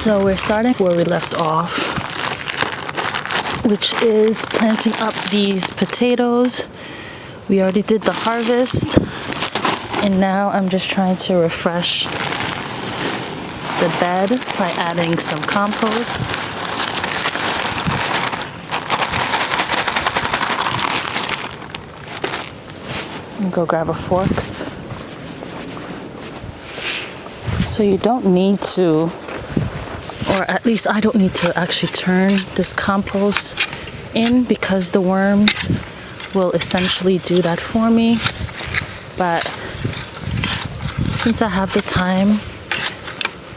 So we're starting where we left off, which is planting up these potatoes. We already did the harvest, and now I'm just trying to refresh the bed by adding some compost. I'm gonna go grab a fork. So you don't need to, or at least I don't need to actually turn this compost in, because the worms will essentially do that for me. But since I have the time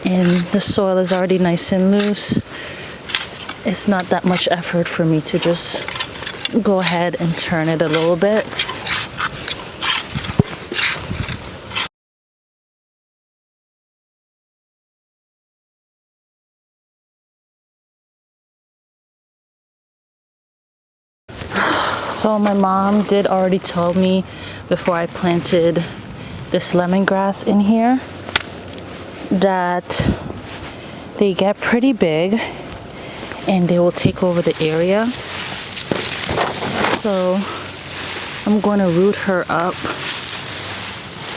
and the soil is already nice and loose, it's not that much effort for me to just go ahead and turn it a little bit. So my mom did already tell me before I planted this lemongrass in here that they get pretty big and they will take over the area. So I'm going to root her up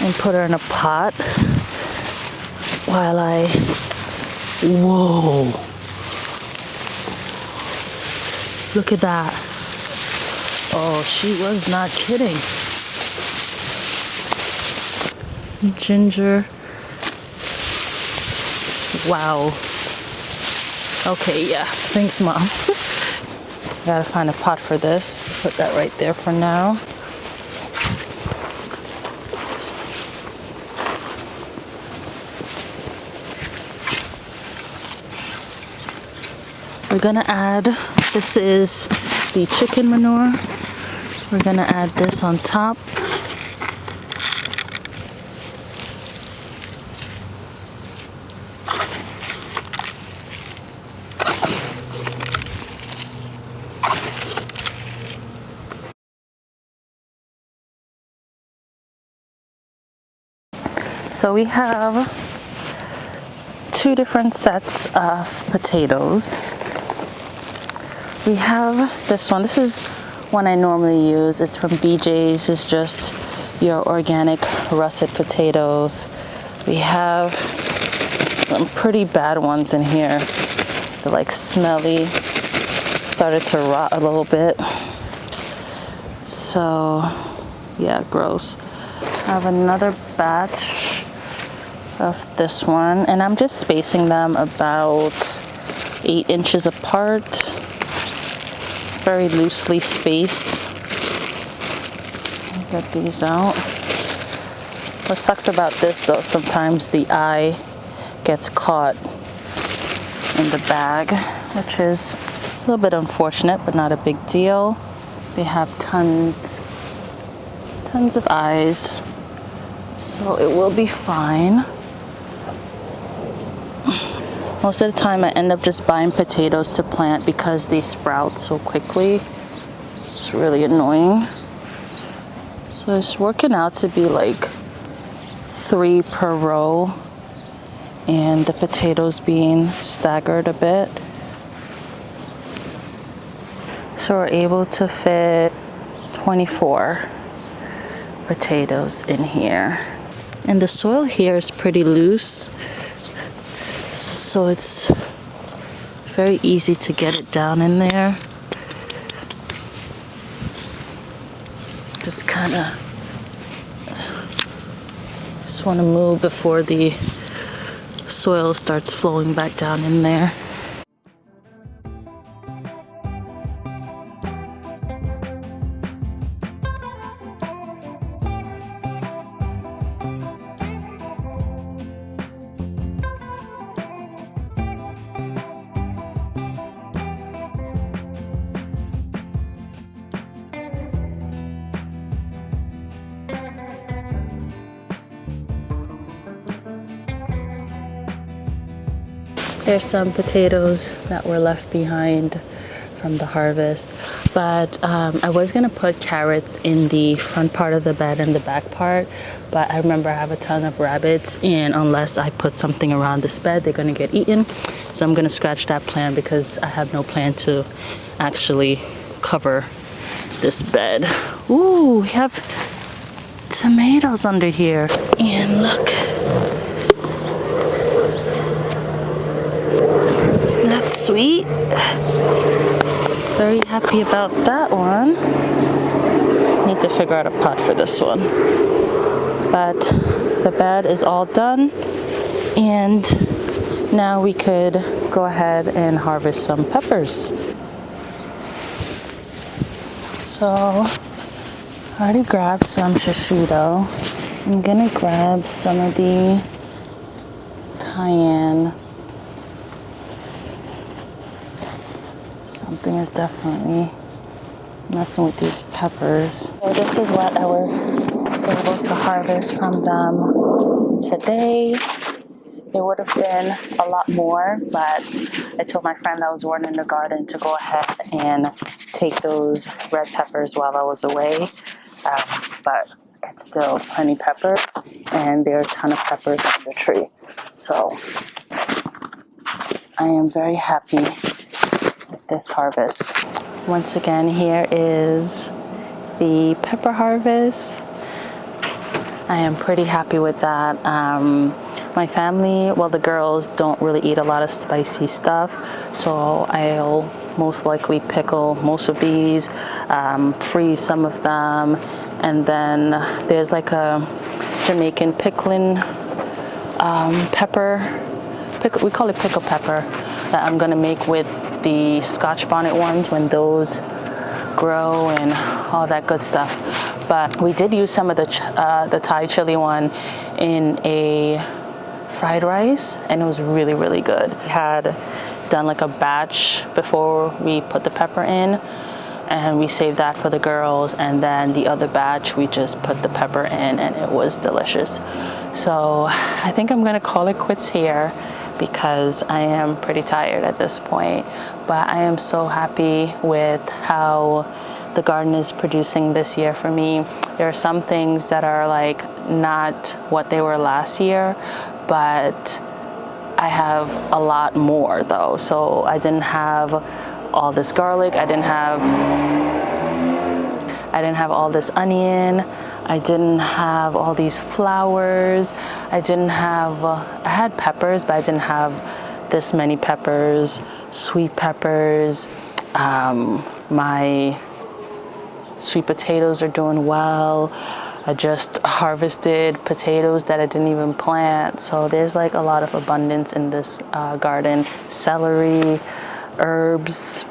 and put her in a pot while I... Whoa! Look at that. Oh, she was not kidding. Ginger. Wow. Okay, yeah. Thanks, Mom. Gotta find a pot for this. Put that right there for now. We're gonna add, this is the chicken manure. We're gonna add this on top. So we have two different sets of potatoes. We have this one. This is one I normally use. It's from BJ's. It's just your organic russet potatoes. We have some pretty bad ones in here. They're like smelly, started to rot a little bit. So yeah, gross. I have another batch of this one, and I'm just spacing them about 8 inches apart. Very loosely spaced. Get these out. What sucks about this though, sometimes the eye gets caught in the bag, which is a little bit unfortunate, but not a big deal. They have tons of eyes, so it will be fine. Most of the time I end up just buying potatoes to plant because they sprout so quickly. It's really annoying. So it's working out to be like 3 per row, and the potatoes being staggered a bit. So we're able to fit 24 potatoes in here. And the soil here is pretty loose, so it's very easy to get it down in there. Just kind of want to move before the soil starts flowing back down in there. There's some potatoes that were left behind from the harvest. But I was gonna put carrots in the front part of the bed and the back part, but I remember I have a ton of rabbits, and unless I put something around this bed, they're gonna get eaten. So I'm gonna scratch that plan because I have no plan to actually cover this bed. Ooh, we have tomatoes under here, and look, isn't that sweet? Very happy about that one. Need to figure out a pot for this one. But the bed is all done, and now we could go ahead and harvest some peppers. So I already grabbed some shishito. I'm gonna grab some of the cayenne. Something is definitely messing with these peppers. So this is what I was able to harvest from them today. It would have been a lot more, but I told my friend that was working in the garden to go ahead and take those red peppers while I was away. But it's still plenty peppers, and there are a ton of peppers on the tree. So I am very happy with this harvest. Once again, here is the pepper harvest. I am pretty happy with that. My family, well, the girls don't really eat a lot of spicy stuff, so I'll most likely pickle most of these, freeze some of them, and then there's like a Jamaican pickling pepper, we call it pickle pepper, that I'm gonna make with the Scotch bonnet ones when those grow and all that good stuff. But we did use some of the Thai chili one in a fried rice, and it was really, really good. We had done like a batch before we put the pepper in, and we saved that for the girls, and then the other batch we just put the pepper in, and it was delicious. So I think I'm gonna call it quits here because I am pretty tired at this point, but I am so happy with how the garden is producing this year for me. There are some things that are like not what they were last year, but I have a lot more though. So I didn't have all this garlic, I didn't have all this onion, I didn't have all these flowers, I had peppers, but I didn't have this many peppers, sweet peppers. My sweet potatoes are doing well. I just harvested potatoes that I didn't even plant. So there's like a lot of abundance in this garden. Celery, herbs,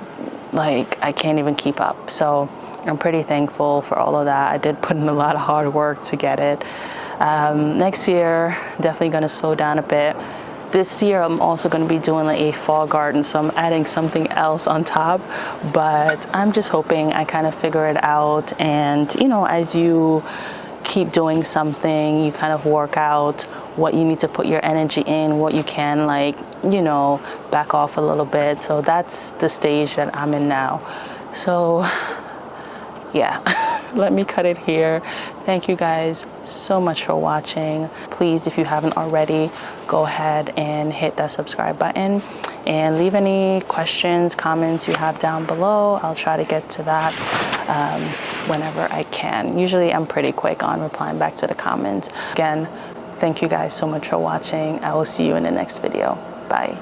like I can't even keep up. So I'm pretty thankful for all of that. I did put in a lot of hard work to get it. Next year, definitely gonna slow down a bit. This year, I'm also gonna be doing like a fall garden, so I'm adding something else on top, but I'm just hoping I kind of figure it out. And you know, as you keep doing something, you kind of work out what you need to put your energy in, what you can, like, you know, back off a little bit. So that's the stage that I'm in now. So yeah, let me cut it here. Thank you guys so much for watching. Please, if you haven't already, go ahead and hit that subscribe button and leave any questions, comments you have down below. I'll try to get to that whenever I can. Usually I'm pretty quick on replying back to the comments. Again, thank you guys so much for watching. I will see you in the next video. Bye.